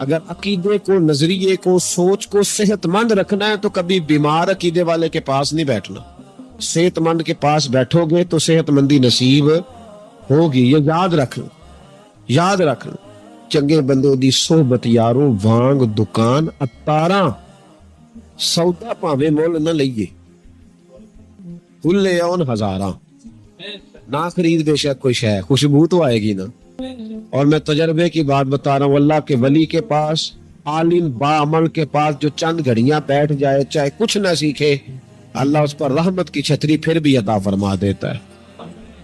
اگر عقیدے کو، نظریے کو، سوچ کو صحت مند رکھنا ہے تو کبھی بیمار عقیدے والے کے پاس نہیں بیٹھنا. صحت مند کے پاس بیٹھو گے تو صحت مندی نصیب ہوگی. یہ یاد رکھنا، یاد رکھنا. چنگے بندے دی صحبت یارو وانگ دکان اتاراں، سودا پاویں مول نہ لئیے، لے آن ہزاراں. نہ خرید بے شک کوئی شے، خوشبو تو آئے گی نا. اور میں تجربے کی بات بتا رہا ہوں، اللہ کے ولی کے پاس، عالم باعمل کے پاس جو چند گھڑیاں بیٹھ جائے، چاہے کچھ نہ سیکھے، اللہ اس پر رحمت کی چھتری پھر بھی عطا فرما دیتا ہے.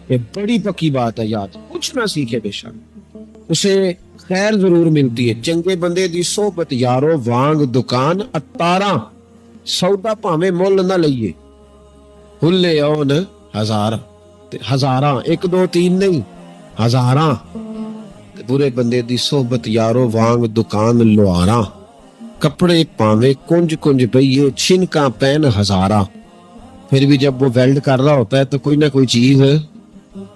یہ بڑی پکی بات ہے یاد. کچھ نہ سیکھے بے شک اسے خیر ضرور ملتی ہے. چنگے بندے دی صحبت یارو وانگ دکان اتاراں، سودا پاویں مول نہ لئیے، لے آن ہزار. ہزاراں، ایک دو تین نہیں، ہزاراں. برے بندے دی صحبت یارو وانگ دکان لوہاراں، کپڑے پاویں کنج کنج پئیے، چھنکاں پین ہزاراں. پھر بھی جب وہ ویلڈ کر رہا ہوتا ہے تو کوئی نہ کوئی چیز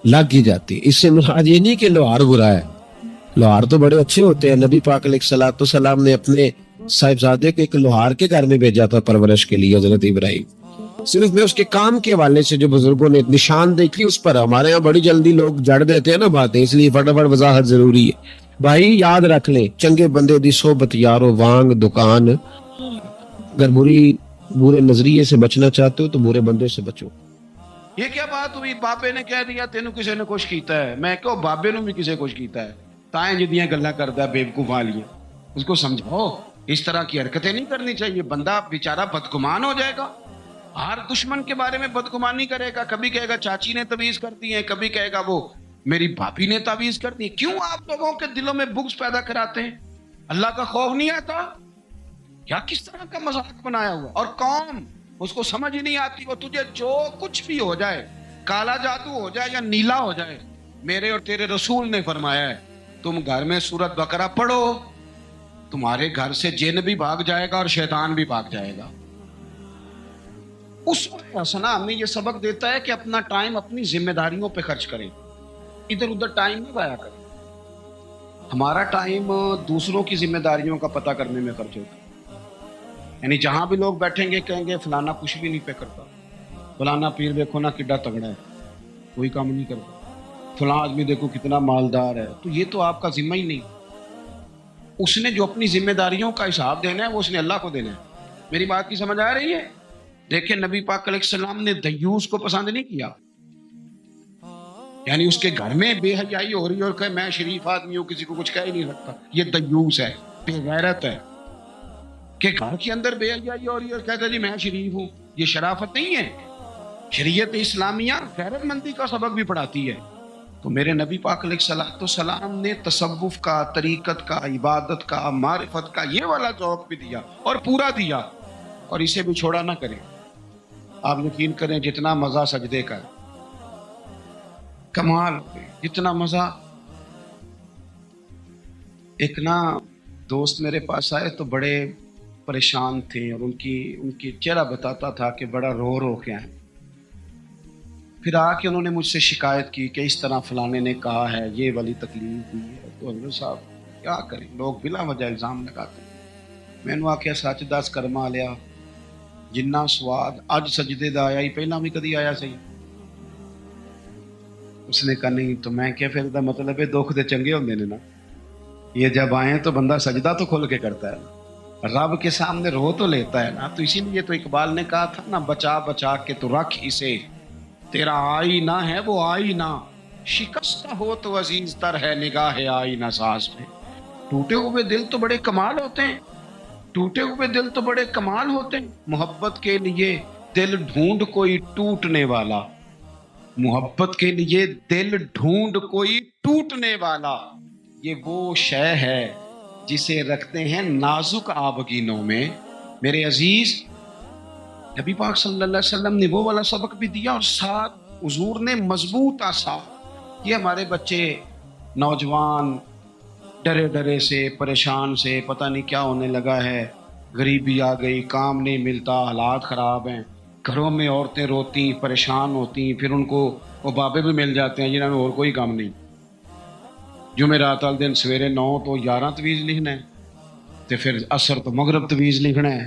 لگ ہی جاتی ہے. اس سے مراد یہ نہیں کہ لوہار برا ہے، لوہار تو بڑے اچھے ہوتے ہیں. نبی پاک علیہ الصلوۃ والسلام نے اپنے صاحبزادے کو ایک لوہار کے گھر میں بھیجا تھا پرورش کے لیے، حضرت ابراہیم. صرف میں اس کے کام کے حوالے سے جو بزرگوں نے نشاندہی کی اس پر. ہمارے ہاں بڑی جلدی لوگ جڑ دیتے ہیں نا باتیں، اس لیے فٹافٹ وضاحت ضروری ہے. بھائی یاد رکھ لیں، چنگے بندے دی صحبت یارو وانگ دکان. اگر برے نظریے سے بچنا چاہتے ہو تو برے بندے سے بچو. یہ کیا بات ہوئی؟ بابے نے کہہ دیا تینوں کسی نے کچھ کیتا ہے. میں کہو بابے نے بھی کسی کچھ کیتا ہے. تائیں جدیاں گلاں کردا ہے بیوقوف والیاں. اس کو سمجھاؤ اس طرح کی حرکتیں نہیں کرنی چاہیے. بندہ بیچارہ بدگمان ہو جائے گا. ہر دشمن کے بارے میں بدگمانی کرے گا. کبھی کہے گا چاچی نے تعویذ کر دی ہے، کبھی کہے گا وہ میری بھابھی نے تعویذ کر دی. کیوں آپ لوگوں کے دلوں میں بغض پیدا کراتے ہیں؟ اللہ کا خوف نہیں آتا کیا؟ کس طرح کا مذاق بنایا ہوا. اور قوم اس کو سمجھ ہی نہیں آتی. وہ تجھے جو کچھ بھی ہو جائے، کالا جادو ہو جائے یا نیلا ہو جائے، میرے اور تیرے رسول نے فرمایا ہے تم گھر میں سورۃ بقرہ پڑھو، تمہارے گھر سے جن بھی بھاگ جائے گا اور شیطان بھی بھاگ جائے گا. اس وقت حسنا ہمیں یہ سبق دیتا ہے کہ اپنا ٹائم اپنی ذمہ داریوں پہ خرچ کریں، ادھر ادھر ٹائم نہیں ضائع کریں. ہمارا ٹائم دوسروں کی ذمہ داریوں کا پتہ کرنے میں خرچ ہوتا ہے. یعنی جہاں بھی لوگ بیٹھیں گے کہیں گے فلانا کچھ بھی نہیں پہ کرتا، فلانا پیر دیکھو نا کڈا تگڑا ہے، کوئی کام نہیں کرتا، فلاں آدمی دیکھو کتنا مالدار ہے. تو یہ تو آپ کا ذمہ ہی نہیں. اس نے جو اپنی ذمہ داریوں کا حساب دینا ہے وہ اس نے اللہ کو دینا ہے. میری بات کی سمجھ آ رہی ہے؟ دیکھیں نبی پاک علیہ السلام نے دیوس کو پسند نہیں کیا. یعنی اس کے گھر میں بے حیائی ہو رہی ہے اور کہ میں شریف آدمی ہوں، کسی کو کچھ کہہ ہی نہیں سکتا. یہ دیوس ہے، بے غیرت ہے. کہ گھر کے اندر بے حیائی ہو رہی ہے اور کہتا ہے جی میں شریف ہوں. یہ شرافت نہیں ہے. شریعت اسلامیہ غیرت مندی کا سبق بھی پڑھاتی ہے. تو میرے نبی پاک علیہ الصلوۃ والسلام نے تصوف کا، طریقت کا، عبادت کا، معرفت کا یہ والا ذوق بھی دیا اور پورا دیا، اور اسے بھی چھوڑا نہ کریں. آپ یقین کریں جتنا مزہ سجدے کا ہے، کمال، جتنا مزہ. ایک نا دوست میرے پاس آئے تو بڑے پریشان تھے اور ان کی چہرہ بتاتا تھا کہ بڑا رو رو کے آئے. پھر آ کے انہوں نے مجھ سے شکایت کی کہ اس طرح فلانے نے کہا ہے، یہ والی تکلیف ہوئی ہے. تو حضرت صاحب کیا کریں، لوگ بلا وجہ الزام لگاتے ہیں. میں نے آخیا سچ دس کرما لیا جنہ سواد اج سجدے دا آیا ہی پہلا بھی کدی آیا صحیح. اس نے کہا نہیں. تو میں کیا پھر دا مطلب ہے دکھ دے چنگے ہوندے نے نا، یہ جب آئے تو بندہ سجدہ تو کھل کے کرتا ہے، رب کے سامنے رو تو لیتا ہے نا. تو اسی لیے تو اقبال نے کہا تھا نا، بچا بچا کے تو رکھ اسے، تیرا آئینہ ہے وہ آئینہ، شکستہ ہو تو عزیز تر ہے نگاہ آئینہ ساز پہ. ٹوٹے ہوئے دل تو بڑے کمال ہوتے ہیں، ٹوٹے ہوئے دل تو بڑے کمال ہوتے ہیں. محبت کے لیے دل ڈھونڈ کوئی ٹوٹنے والا، محبت کے لیے دل ڈھونڈ کوئی ٹوٹنے والا. یہ وہ شے ہے جسے رکھتے ہیں نازک آبگینوں میں. میرے عزیز نبی پاک صلی اللہ علیہ وسلم نے وہ والا سبق بھی دیا اور ساتھ حضور نے مضبوط آسا. یہ ہمارے بچے نوجوان ڈرے ڈرے سے، پریشان سے، پتہ نہیں کیا ہونے لگا ہے، غریبی آ گئی، کام نہیں ملتا، حالات خراب ہیں، گھروں میں عورتیں روتی پریشان ہوتی، پھر ان کو وہ بابے بھی مل جاتے ہیں جنہوں نے اور کوئی کام نہیں. جمعرات والے دن سویرے 9 تو 11 تعویذ لکھنا ہے، ਤੇ ਫਿਰ ਅਸਰ ਤੋਂ ਮਗਰਬ ਤਵੀਜ਼ ਲਿਖਣਾ ਹੈ,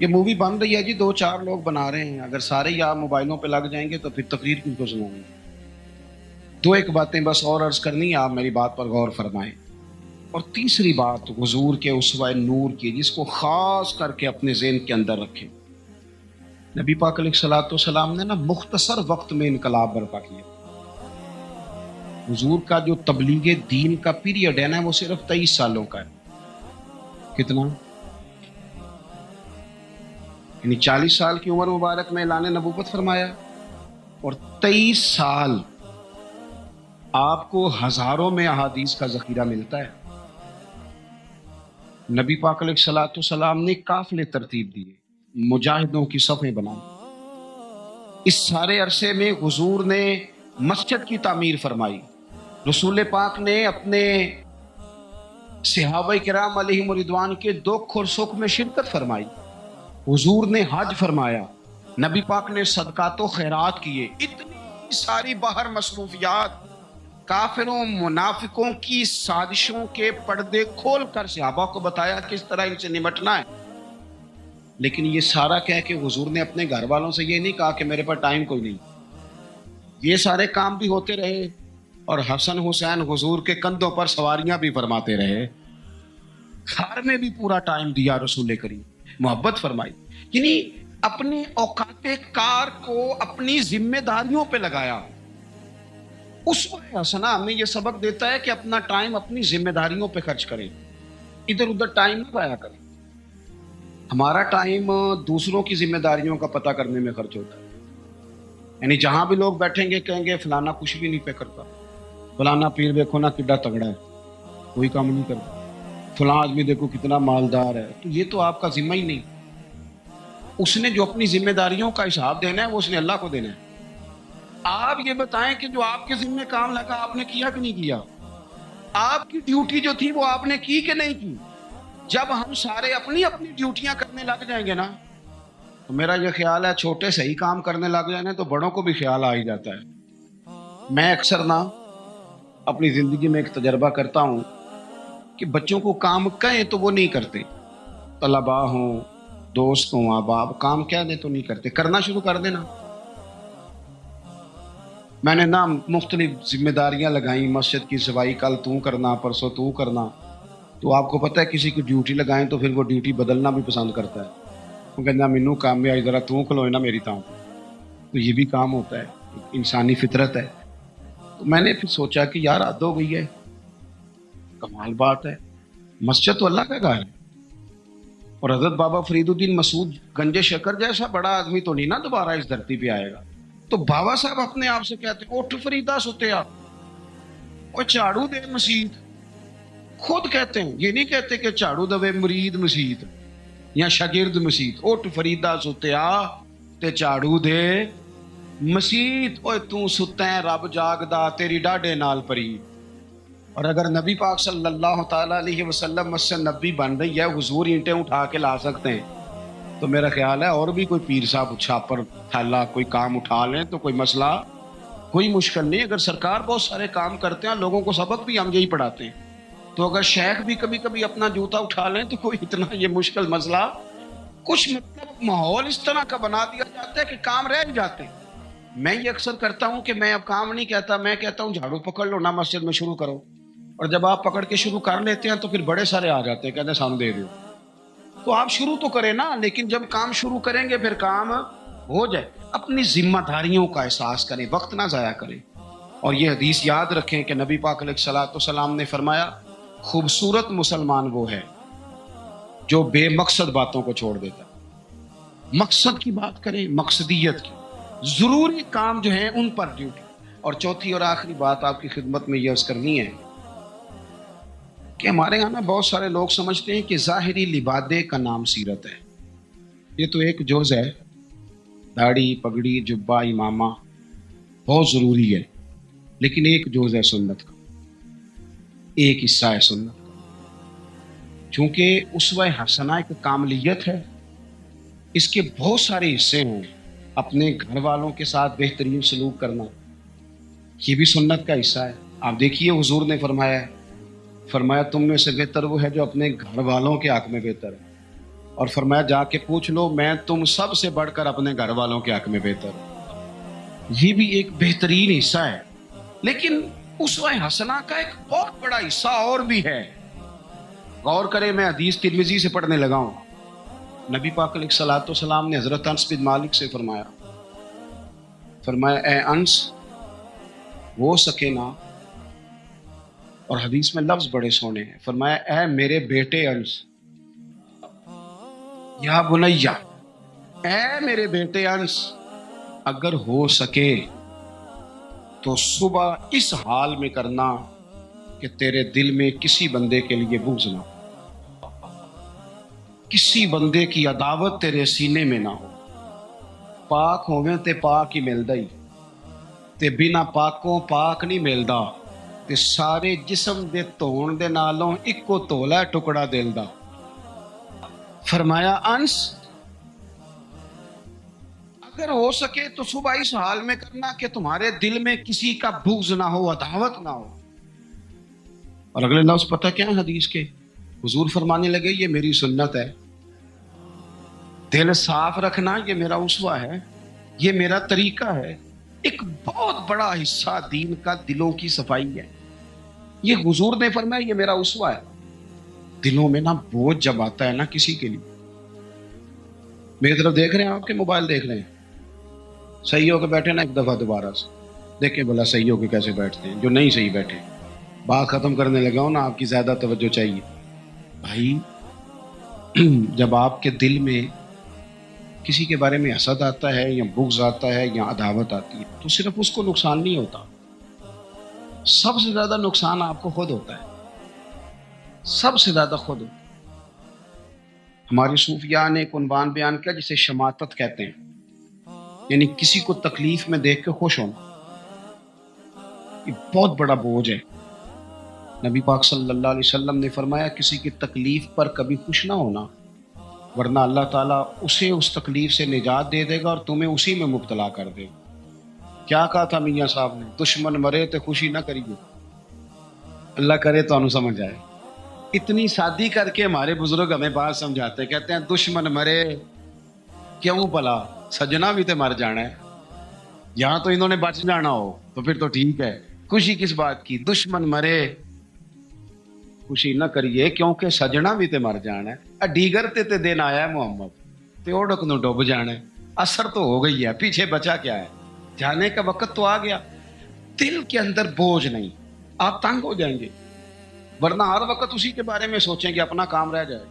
یہ مووی بن رہی ہے جی، 2-4 لوگ بنا رہے ہیں، اگر سارے ہی آپ موبائلوں پہ لگ جائیں گے تو پھر تقریر کن کو سنائیں گے؟ دو ایک باتیں بس اور عرض کرنی ہے، آپ میری بات پر غور فرمائیں۔ اور تیسری بات حضور کے اسوہ نور کی، جس کو خاص کر کے اپنے ذہن کے اندر رکھیں۔ نبی پاک علیہ الصلوۃ والسلام نے نا مختصر وقت میں انقلاب برپا کیا۔ حضور کا جو تبلیغ دین کا پیریڈ ہے نا، وہ صرف 23 سالوں کا ہے۔ کتنا؟ یعنی 40 سال کی عمر مبارک میں اعلان نبوت فرمایا، اور 23 سال آپ کو ہزاروں میں احادیث کا ذخیرہ ملتا ہے۔ نبی پاک علیہ الصلوۃ والسلام نے قافلے ترتیب دیے، مجاہدوں کی صفیں بنائی۔ اس سارے عرصے میں حضور نے مسجد کی تعمیر فرمائی۔ رسول پاک نے اپنے صحابہ کرام علیہم رضوان کے دکھ اور سکھ میں شرکت فرمائی۔ حضور نے حج فرمایا، نبی پاک نے صدقات و خیرات کیے۔ اتنی ساری باہر مصروفیات، کافروں منافقوں کی سازشوں کے پردے کھول کر صحابہ کو بتایا کس طرح ان سے نمٹنا ہے۔ لیکن یہ سارا کہہ کے حضور نے اپنے گھر والوں سے یہ نہیں کہا کہ میرے پاس ٹائم کوئی نہیں۔ یہ سارے کام بھی ہوتے رہے، اور حسن حسین حضور کے کندھوں پر سواریاں بھی فرماتے رہے، گھر میں بھی پورا ٹائم دیا رسول کریم، محبت فرمائی۔ یعنی اپنے اوقات کار کو اپنی ذمہ داریوں پہ لگایا۔ اسوہ حسنہ ہمیں یہ سبق دیتا ہے کہ اپنا ٹائم اپنی ذمہ داریوں پہ خرچ کریں، ادھر ادھر ٹائم نہ ضائع کریں۔ ہمارا ٹائم دوسروں کی ذمہ داریوں کا پتہ کرنے میں خرچ ہوتا ہے۔ یعنی جہاں بھی لوگ بیٹھیں گے کہیں گے فلانا کچھ بھی نہیں پہ کرتا، فلانا پیر دیکھو نا کڈا تگڑا ہے، کوئی کام نہیں کرتا، فلاں آدمی دیکھو کتنا مالدار ہے۔ تو یہ تو آپ کا ذمہ ہی نہیں۔ اس نے جو اپنی ذمہ داریوں کا حساب دینا ہے وہ اس نے اللہ کو دینا ہے۔ آپ یہ بتائیں کہ جو آپ کے ذمہ کام لگا آپ نے کیا کہ نہیں کیا؟ آپ کی ڈیوٹی جو تھی وہ آپ نے کی کہ نہیں کی؟ جب ہم سارے اپنی اپنی ڈیوٹیاں کرنے لگ جائیں گے نا، تو میرا یہ خیال ہے چھوٹے صحیح کام کرنے لگ جائیں تو بڑوں کو بھی خیال آ ہی جاتا ہے۔ میں اکثر نا اپنی زندگی میں ایک تجربہ کرتا ہوں کہ بچوں کو کام کہیں تو وہ نہیں کرتے، طلباء ہوں، دوست ہوں، احباب، کام کہہ دیں تو نہیں کرتے، کرنا شروع کر دینا۔ میں نے نا مختلف ذمہ داریاں لگائیں، مسجد کی صفائی کل تو کرنا، پرسوں تو کرنا۔ تو آپ کو پتہ ہے کسی کی ڈیوٹی لگائیں تو پھر وہ ڈیوٹی بدلنا بھی پسند کرتا ہے، وہ کہنا مینوں کام میں آئی ذرا تو کھلوئے نا میری تاں۔ تو یہ بھی کام ہوتا ہے، انسانی فطرت ہے۔ تو میں نے پھر سوچا کہ یار حد ہو گئی ہے، کمال بات ہے، مسجد تو اللہ کا گھر ہے، اور حضرت بابا فرید الدین مسعود گنج شکر جیسا بڑا آدمی تو نہیں نا دوبارہ اس دھرتی پہ آئے گا۔ تو بابا صاحب اپنے آپ سے کہتے ہیں اٹھ فریدا ستیا، اور جھاڑو دے مسیت۔ خود کہتے ہیں، یہ نہیں کہتے کہ جھاڑو دے مرید مسیت یا شاگرد مسیت۔ اٹھ فریدا ستیا تے جھاڑو دے مسیت۔ اوے تو ستا ہے رب جاگدا تیری ڈاڈے نال پری۔ اور اگر نبی پاک صلی اللہ تعالیٰ علیہ وسلم مسجد نبی بن رہی ہے، حضور اینٹیں اٹھا کے لا سکتے ہیں، تو میرا خیال ہے اور بھی کوئی پیر صاحب چھاپر تھیلا کوئی کام اٹھا لیں تو کوئی مسئلہ، کوئی مشکل نہیں۔ اگر سرکار بہت سارے کام کرتے ہیں، لوگوں کو سبق بھی ہم یہی پڑھاتے ہیں، تو اگر شیخ بھی کبھی کبھی اپنا جوتا اٹھا لیں تو کوئی اتنا یہ مشکل مسئلہ کچھ، مطلب ماحول اس طرح کا بنا دیا جاتا ہے کہ کام رہ جاتے ہیں۔ میں یہ اکثر کرتا ہوں کہ میں اب کام نہیں کہتا، میں کہتا ہوں جھاڑو پکڑ لو نا مسجد میں شروع کرو، اور جب آپ پکڑ کے شروع کر لیتے ہیں تو پھر بڑے سارے آ جاتے ہیں، کہتے ہیں سانو دے دو۔ تو آپ شروع تو کریں نا، لیکن جب کام شروع کریں گے پھر کام ہو جائے۔ اپنی ذمہ داریوں کا احساس کریں، وقت نہ ضائع کریں۔ اور یہ حدیث یاد رکھیں کہ نبی پاک علیہ الصلوۃ والسلام نے فرمایا خوبصورت مسلمان وہ ہے جو بے مقصد باتوں کو چھوڑ دیتا ہے۔ مقصد کی بات کریں، مقصدیت کی، ضروری کام جو ہیں ان پر ڈیوٹی۔ اور چوتھی اور آخری بات آپ کی خدمت میں یہ عرض کرنی ہے کہ ہمارے یہاں نا بہت سارے لوگ سمجھتے ہیں کہ ظاہری لبادے کا نام سیرت ہے۔ یہ تو ایک جز ہے، داڑھی پگڑی جبہ امامہ بہت ضروری ہے، لیکن ایک جز ہے سنت کا، ایک حصہ ہے سنت کا۔ چونکہ اسوہ حسنہ ایک کاملیت ہے، اس کے بہت سارے حصے ہیں۔ اپنے گھر والوں کے ساتھ بہترین سلوک کرنا یہ بھی سنت کا حصہ ہے۔ آپ دیکھیے حضور نے فرمایا تم میں سے بہتر وہ ہے جو اپنے گھر والوں کے حق میں بہتر ہے۔ اور فرمایا جا کے پوچھ لو میں تم سب سے بڑھ کر اپنے گھر والوں کے حق میں بہتر ہوں۔ یہ بھی ایک بہترین حصہ ہے، لیکن اسوہ حسنہ کا ایک بہت بڑا حصہ اور بھی ہے۔ غور کریں، میں حدیث ترمذی سے پڑھنے لگا ہوں۔ نبی پاک علیہ الصلوۃ والسلام نے حضرت انس بن مالک سے فرمایا اے انس، ہو سکے نا، اور حدیث میں لفظ بڑے سونے ہیں، فرمایا اے میرے بیٹے انس، یا بنیا، اے میرے بیٹے انس، اگر ہو سکے تو صبح اس حال میں کرنا کہ تیرے دل میں کسی بندے کے لیے بغض نہ ہو، کسی بندے کی عداوت تیرے سینے میں نہ ہو۔ پاک ہوویں تے پاک ہی ملدا ہی، تے بنا پاکوں پاک نہیں ملدا، تے سارے جسم دے دھون دے نالوں اکو تولا ٹکڑا دل دا۔ فرمایا انس، اگر ہو سکے تو صبح اس حال میں کرنا کہ تمہارے دل میں کسی کا بغض نہ ہو، عداوت نہ ہو۔ اور اگلے لفظ پتہ کیا ہے حدیث کے؟ حضور فرمانے لگے یہ میری سنت ہے، دل صاف رکھنا یہ میرا اسوہ ہے، یہ میرا طریقہ ہے۔ ایک بہت بڑا حصہ دین کا دلوں کی صفائی ہے۔ یہ حضور نے فرمایا یہ میرا اسوہ ہے۔ دلوں میں نا بوجھ جب آتا ہے نا کسی کے لیے، میری طرف دیکھ رہے ہیں آپ کے موبائل دیکھ رہے ہیں، صحیح ہو کے بیٹھے نا، ایک دفعہ دوبارہ سے دیکھیں بلا صحیح ہو کے کیسے بیٹھتے ہیں، جو نہیں صحیح بیٹھے۔ بات ختم کرنے لگا ہوں نا، آپ کی زیادہ توجہ چاہیے بھائی۔ جب آپ کے دل میں کسی کے بارے میں حسد آتا ہے یا بغض آتا ہے یا عداوت آتی ہے، تو صرف اس کو نقصان نہیں ہوتا، سب سے زیادہ نقصان آپ کو خود ہوتا ہے، سب سے زیادہ خود ہوتا ہے۔ ہمارے صوفیاء نے ایک عنوان بیان کیا جسے شماتت کہتے ہیں، یعنی کسی کو تکلیف میں دیکھ کے خوش ہونا۔ یہ بہت بڑا بوجھ ہے۔ نبی پاک صلی اللہ علیہ وسلم نے فرمایا کسی کی تکلیف پر کبھی خوش نہ ہونا، ورنہ اللہ تعالیٰ اسے اس تکلیف سے نجات دے دے گا اور تمہیں اسی میں مبتلا کر دے گا۔ کیا کہا تھا میاں صاحب نے؟ دشمن مرے تو خوشی نہ کریے۔ اللہ کرے تو انو سمجھ آئے۔ اتنی شادی کر کے ہمارے بزرگ ہمیں بات سمجھاتے، کہتے ہیں دشمن مرے کیوں بھلا، سجنا بھی تو مر جانا ہے، یہاں تو انہوں نے بچ جانا ہو تو پھر تو ٹھیک ہے، خوشی کس بات کی؟ دشمن مرے خوشی نہ کریے کیونکہ سجنا بھی تے مر جانا ہے۔ دیگر تے دن آیا ہے محمد تے اوڑک نو ڈوب جانا ہے۔ اثر تو ہو گئی ہے، پیچھے بچا کیا ہے؟ جانے کا وقت تو آ گیا۔ دل کے اندر بوجھ نہیں، آپ تنگ ہو جائیں گے، ورنہ ہر وقت اسی کے بارے میں سوچیں کہ اپنا کام رہ جائے۔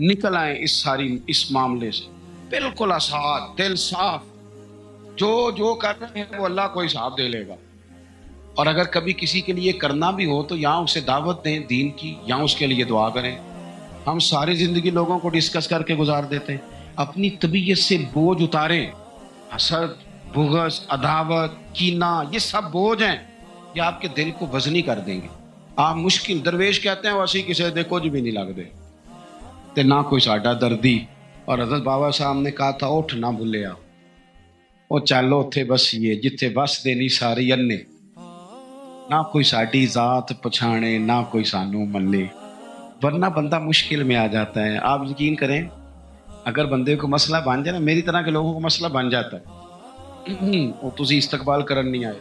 نکل آئیں اس معاملے سے بالکل آزاد، دل صاف، جو کر رہے ہیں وہ اللہ کو حساب دے لے گا۔ اور اگر کبھی کسی کے لیے کرنا بھی ہو تو یہاں اسے دعوت دیں دین کی، یہاں اس کے لیے دعا کریں۔ ہم ساری زندگی لوگوں کو ڈسکس کر کے گزار دیتے ہیں، اپنی طبیعت سے بوجھ اتاریں۔ حسد، بغض، عداوت، کینہ، یہ سب بوجھ ہیں، یہ آپ کے دل کو وزنی کر دیں گے۔ آپ مشکل درویش کہتے ہیں ویسے کسی دے کچھ بھی نہیں لگ دے تے نہ کوئی ساڈا دردی۔ اور حضرت بابا صاحب نے کہا تھا اٹھ نہ بھولیا، وہ چلو اتھے بسیے جتھے بس دے نہیں ساری انے، نہ کوئی ساڈی ذات پچھانے نہ کوئی سانو منے، ورنہ بندہ مشکل میں آ جاتا ہے۔ آپ یقین کریں اگر بندے کو مسئلہ بن جائے نا، میری طرح کے لوگوں کو مسئلہ بن جاتا ہے، وہ تسی استقبال کرن نہیں آئے،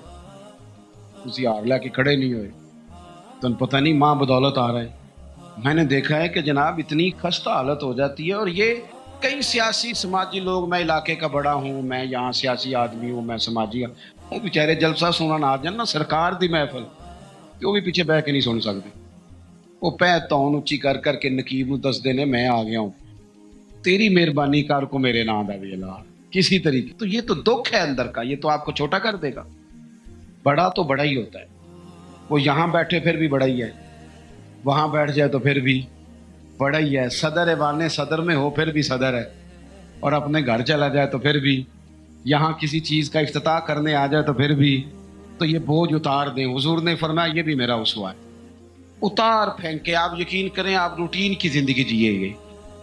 تسی ہار لے کے کھڑے نہیں ہوئے، تم پتہ نہیں ماں بدولت آ رہا ہے۔ میں نے دیکھا ہے کہ جناب اتنی خستہ حالت ہو جاتی ہے، اور یہ کئی سیاسی سماجی لوگ، میں علاقے کا بڑا ہوں، میں یہاں سیاسی آدمی ہوں، میں سماجی، وہ بیچارے جلسہ سنن آ جان نا سرکار دی محفل، کہ وہ بھی پیچھے بہ کے نہیں سن سکتے، وہ پہ تون اچھی کر کر کے نقیب نو دس دینے میں آ گیا ہوں، تیری مہربانی کر کو میرے نام دا بھی اللہ کسی طریقے۔ تو یہ تو دکھ ہے اندر کا، یہ تو آپ کو چھوٹا کر دے گا۔ بڑا تو بڑا ہی ہوتا ہے، وہ یہاں بیٹھے پھر بھی بڑا ہی ہے، وہاں بیٹھ جائے تو پھر بھی بڑا ہی ہے، صدر ایوان صدر میں ہو پھر بھی صدر ہے، اور اپنے گھر چلا جائے تو پھر بھی، یہاں کسی چیز کا افتتاح کرنے آ جائے تو پھر بھی۔ تو یہ بوجھ اتار دیں، حضور نے فرمایا یہ بھی میرا اسوہ ہے، اتار پھینک کے آپ یقین کریں آپ روٹین کی زندگی جیے گے،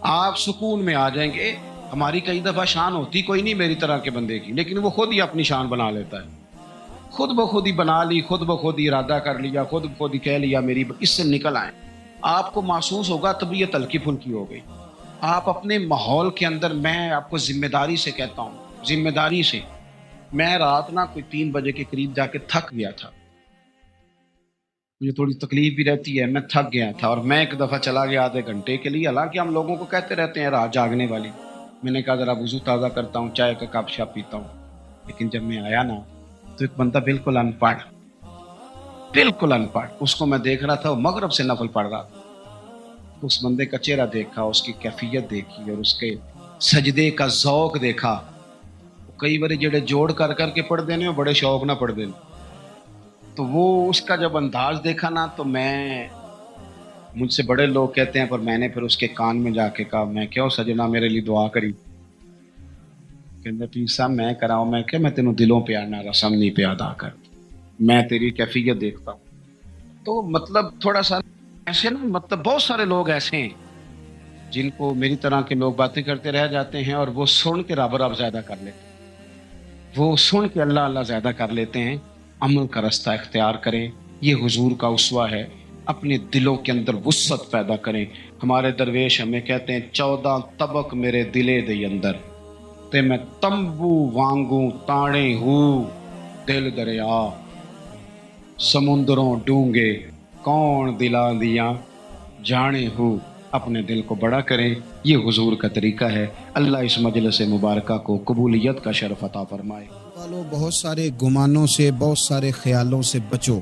آپ سکون میں آ جائیں گے۔ ہماری کئی دفعہ شان ہوتی کوئی نہیں میری طرح کے بندے کی، لیکن وہ خود ہی اپنی شان بنا لیتا ہے، خود بخود ہی بنا لی، خود بخود ہی ارادہ کر لیا، خود بخود ہی کہہ لیا میری، اس سے نکل آئیں۔ آپ کو محسوس ہوگا طبیعت ہلکی پھلکی ہو گئی، آپ اپنے ماحول کے اندر، میں آپ کو ذمہ داری سے کہتا ہوں، ذمہ داری سے، میں رات نا کوئی 3 بجے کے قریب جا کے تھک گیا تھا، مجھے تھوڑی تکلیف بھی رہتی ہے، میں تھک گیا تھا، اور میں ایک دفعہ چلا گیا آدھے گھنٹے کے لیے، حالانکہ ہم لوگوں کو کہتے رہتے ہیں رات جاگنے والی، میں نے کہا ذرا وضو تازہ کرتا ہوں، چائے کا کپ شاپ پیتا ہوں، لیکن جب میں آیا نا تو ایک بندہ بالکل ان پڑھ، بالکل ان پڑھ، اس کو میں دیکھ رہا تھا، وہ مغرب سے نفل پڑھ رہا تھا، اس بندے کا چہرہ دیکھا، اس کی کیفیت دیکھی، اور اس کے سجدے کا ذوق دیکھا، کئی بار جڑے جوڑ کر کر کے پڑھ دینے، بڑے شوق نہ پڑھ دینے، تو وہ اس کا جب انداز دیکھا نا، تو مجھ سے بڑے لوگ کہتے ہیں، پر میں نے پھر اس کے کان میں جا کے کہا، میں کیوں سجنا میرے لیے دعا کری؟ کہتے پیر صاحب میں کراؤں، میں کہ میں تینوں دلوں پہ آنا رسم نہیں پہ ادا کر، میں تیری کیفیت دیکھتا ہوں۔ تو مطلب تھوڑا سا ایسے نا، مطلب بہت سارے لوگ ایسے ہیں جن کو میری طرح کے لوگ باتیں کرتے رہ جاتے ہیں، اور وہ سن کے رب رب زیادہ کر لیتے ہیں، وہ سن کے اللہ اللہ زیادہ کر لیتے ہیں۔ عمل کا رستہ اختیار کریں، یہ حضور کا اسوہ ہے، اپنے دلوں کے اندر وسعت پیدا کریں۔ ہمارے درویش ہمیں کہتے ہیں 14 طبق میرے دلے دے اندر تے میں تمبو وانگوں تاڑے ہوں، دل دریا سمندروں ڈونگے کون دلا دیا جانے ہو۔ اپنے دل کو بڑا کریں، یہ حضور کا طریقہ ہے۔ اللہ اس مجلس مبارکہ کو قبولیت کا شرف عطا فرمائے۔ والوں بہت سارے گمانوں سے، بہت سارے خیالوں سے بچو۔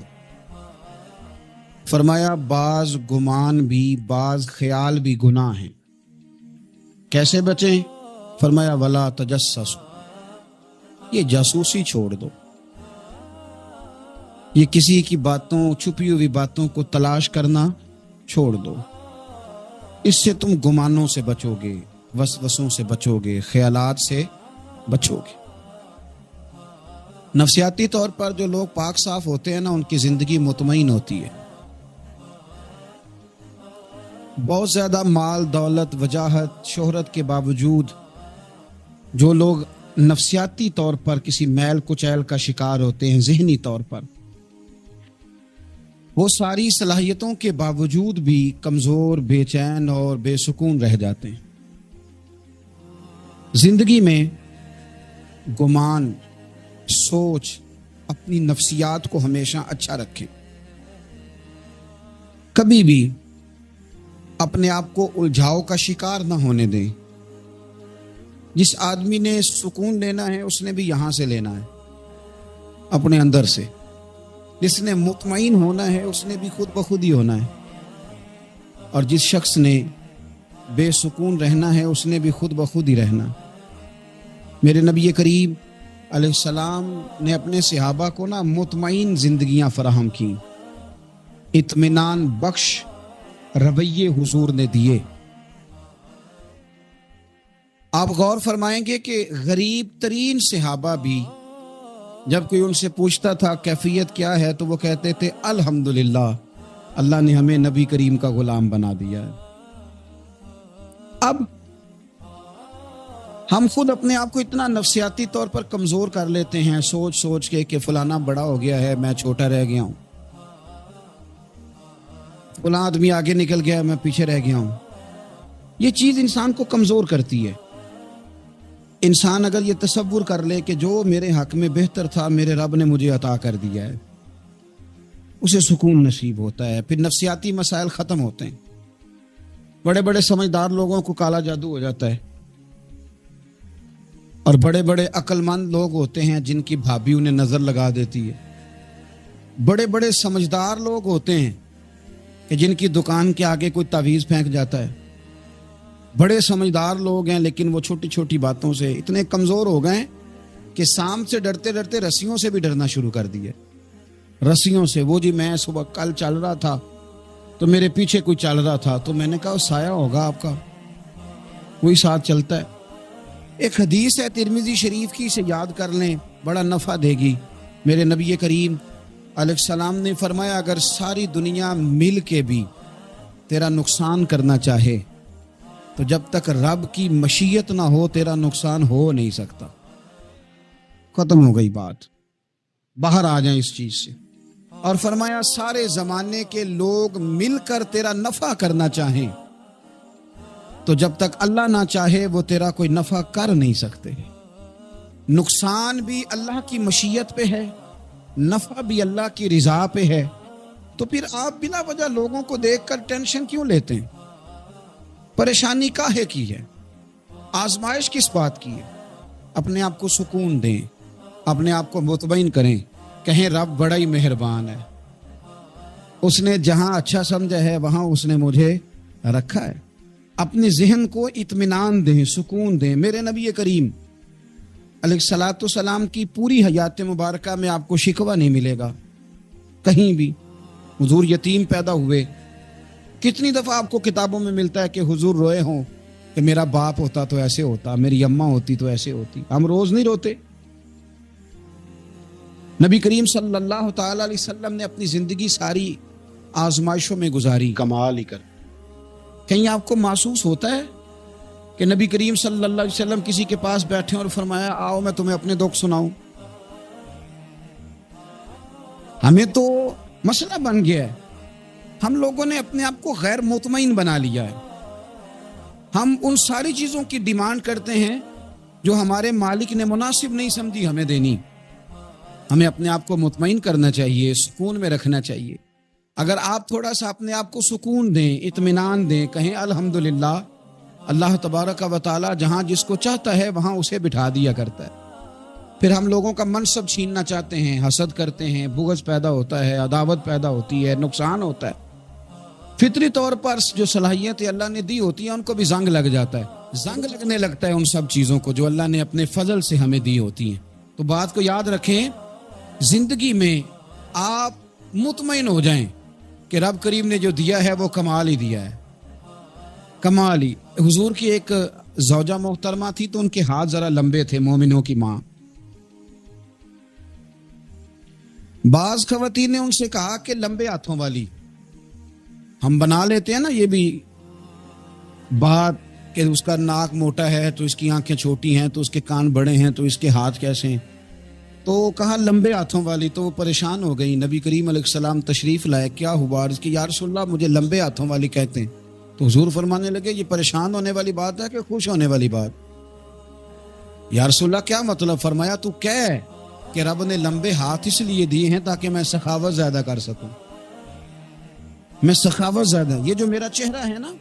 فرمایا بعض گمان بھی، بعض خیال بھی گناہ ہیں۔ کیسے بچیں؟ فرمایا ولا تجسسوا، یہ جاسوسی چھوڑ دو، یہ کسی کی باتوں، چھپی ہوئی باتوں کو تلاش کرنا چھوڑ دو، اس سے تم گمانوں سے بچو گے، وسوسوں سے بچو گے، خیالات سے بچو گے۔ نفسیاتی طور پر جو لوگ پاک صاف ہوتے ہیں نا، ان کی زندگی مطمئن ہوتی ہے۔ بہت زیادہ مال، دولت، وجاہت، شہرت کے باوجود جو لوگ نفسیاتی طور پر کسی میل کچیل کا شکار ہوتے ہیں، ذہنی طور پر، وہ ساری صلاحیتوں کے باوجود بھی کمزور، بے چین اور بے سکون رہ جاتے ہیں۔ زندگی میں گمان، سوچ، اپنی نفسیات کو ہمیشہ اچھا رکھیں۔ کبھی بھی اپنے آپ کو الجھاؤ کا شکار نہ ہونے دیں۔ جس آدمی نے سکون لینا ہے اس نے بھی یہاں سے لینا ہے، اپنے اندر سے۔ جس نے مطمئن ہونا ہے اس نے بھی خود بخود ہی ہونا ہے، اور جس شخص نے بے سکون رہنا ہے اس نے بھی خود بخود ہی رہنا۔ میرے نبی کریم علیہ السلام نے اپنے صحابہ کو نا مطمئن زندگیاں فراہم کی، اطمینان بخش رویے حضور نے دیے۔ آپ غور فرمائیں گے کہ غریب ترین صحابہ بھی جب کوئی ان سے پوچھتا تھا کیفیت کیا ہے تو وہ کہتے تھے الحمدللہ، اللہ نے ہمیں نبی کریم کا غلام بنا دیا ہے۔ اب ہم خود اپنے آپ کو اتنا نفسیاتی طور پر کمزور کر لیتے ہیں، سوچ سوچ کے کہ فلانا بڑا ہو گیا ہے، میں چھوٹا رہ گیا ہوں، فلاں آدمی آگے نکل گیا، میں پیچھے رہ گیا ہوں۔ یہ چیز انسان کو کمزور کرتی ہے۔ انسان اگر یہ تصور کر لے کہ جو میرے حق میں بہتر تھا میرے رب نے مجھے عطا کر دیا ہے، اسے سکون نصیب ہوتا ہے، پھر نفسیاتی مسائل ختم ہوتے ہیں۔ بڑے بڑے سمجھدار لوگوں کو کالا جادو ہو جاتا ہے، اور بڑے بڑے عقل مند لوگ ہوتے ہیں جن کی بھابھی انہیں نظر لگا دیتی ہے۔ بڑے بڑے سمجھدار لوگ ہوتے ہیں کہ جن کی دکان کے آگے کوئی تعویذ پھینک جاتا ہے۔ بڑے سمجھدار لوگ ہیں لیکن وہ چھوٹی چھوٹی باتوں سے اتنے کمزور ہو گئے کہ سانپ سے ڈرتے ڈرتے رسیوں سے بھی ڈرنا شروع کر دیے۔ رسیوں سے، وہ جی میں صبح کل چل رہا تھا تو میرے پیچھے کوئی چل رہا تھا تو میں نے کہا وہ سایہ ہوگا آپ کا، وہی ساتھ چلتا ہے۔ ایک حدیث ہے ترمذی شریف کی، اسے یاد کر لیں، بڑا نفع دے گی۔ میرے نبی کریم علیہ السلام نے فرمایا اگر ساری دنیا مل کے بھی تیرا نقصان کرنا چاہے تو جب تک رب کی مشیت نہ ہو تیرا نقصان ہو نہیں سکتا۔ ختم ہو گئی بات، باہر آ جائیں اس چیز سے۔ اور فرمایا سارے زمانے کے لوگ مل کر تیرا نفع کرنا چاہیں تو جب تک اللہ نہ چاہے وہ تیرا کوئی نفع کر نہیں سکتے. نقصان بھی اللہ کی مشیت پہ ہے, نفع بھی اللہ کی رضا پہ ہے. تو پھر آپ بلا وجہ لوگوں کو دیکھ کر ٹینشن کیوں لیتے ہیں؟ پریشانی کاہے کی ہے؟ آزمائش کس بات کی ہے؟ اپنے آپ کو سکون دیں, اپنے آپ کو مطمئن کریں, کہیں رب بڑا ہی مہربان ہے, اس نے جہاں اچھا سمجھا ہے وہاں اس نے مجھے رکھا ہے. اپنے ذہن کو اطمینان دیں, سکون دیں. میرے نبی کریم علیہ الصلوۃ والسلام کی پوری حیات مبارکہ میں آپ کو شکوہ نہیں ملے گا کہیں بھی. حضور یتیم پیدا ہوئے, کتنی دفعہ آپ کو کتابوں میں ملتا ہے کہ حضور روئے ہوں کہ میرا باپ ہوتا تو ایسے ہوتا, میری اماں ہوتی تو ایسے ہوتی. ہم روز نہیں روتے. نبی کریم صلی اللہ تعالی علیہ وسلم نے اپنی زندگی ساری آزمائشوں میں گزاری. کمال ہی کر. کہیں آپ کو محسوس ہوتا ہے کہ نبی کریم صلی اللہ علیہ وسلم کسی کے پاس بیٹھے اور فرمایا آؤ میں تمہیں اپنے دکھ سناؤں؟ ہمیں تو مسئلہ بن گیا ہے, ہم لوگوں نے اپنے آپ کو غیر مطمئن بنا لیا ہے. ہم ان ساری چیزوں کی ڈیمانڈ کرتے ہیں جو ہمارے مالک نے مناسب نہیں سمجھی ہمیں دینی. ہمیں اپنے آپ کو مطمئن کرنا چاہیے, سکون میں رکھنا چاہیے. اگر آپ تھوڑا سا اپنے آپ کو سکون دیں, اطمینان دیں, کہیں الحمدللہ, اللہ تبارک و تعالی جہاں جس کو چاہتا ہے وہاں اسے بٹھا دیا کرتا ہے. پھر ہم لوگوں کا منصب چھیننا چاہتے ہیں, حسد کرتے ہیں, بغض پیدا ہوتا ہے, عداوت پیدا ہوتی ہے, نقصان ہوتا ہے. فطری طور پر جو صلاحیتیں اللہ نے دی ہوتی ہیں ان کو بھی زنگ لگ جاتا ہے, زنگ لگنے لگتا ہے ان سب چیزوں کو جو اللہ نے اپنے فضل سے ہمیں دی ہوتی ہیں. تو بات کو یاد رکھیں, زندگی میں آپ مطمئن ہو جائیں کہ رب کریم نے جو دیا ہے وہ کمال ہی دیا ہے, کمال ہی. حضور کی ایک زوجہ محترمہ تھی تو ان کے ہاتھ ذرا لمبے تھے, مومنوں کی ماں. بعض خواتین نے ان سے کہا کہ لمبے ہاتھوں والی, ہم بنا لیتے ہیں نا یہ بھی بات کہ اس کا ناک موٹا ہے تو اس کی آنکھیں چھوٹی ہیں, تو اس کے کان بڑے ہیں تو اس کے ہاتھ کیسے ہیں. تو کہا لمبے ہاتھوں والی. تو وہ پریشان ہو گئی. نبی کریم علیہ السلام تشریف لائے, کیا ہوا؟ عرض کی یا رسول اللہ مجھے لمبے ہاتھوں والی کہتے ہیں. تو حضور فرمانے لگے یہ پریشان ہونے والی بات ہے کہ خوش ہونے والی بات؟ یا رسول اللہ کیا مطلب؟ فرمایا تو کہہ کہ رب نے لمبے ہاتھ اس لیے دیے ہیں تاکہ میں سخاوت زیادہ کر سکوں. میں سخاوت زیادہ, یہ جو میرا چہرہ ہے نا,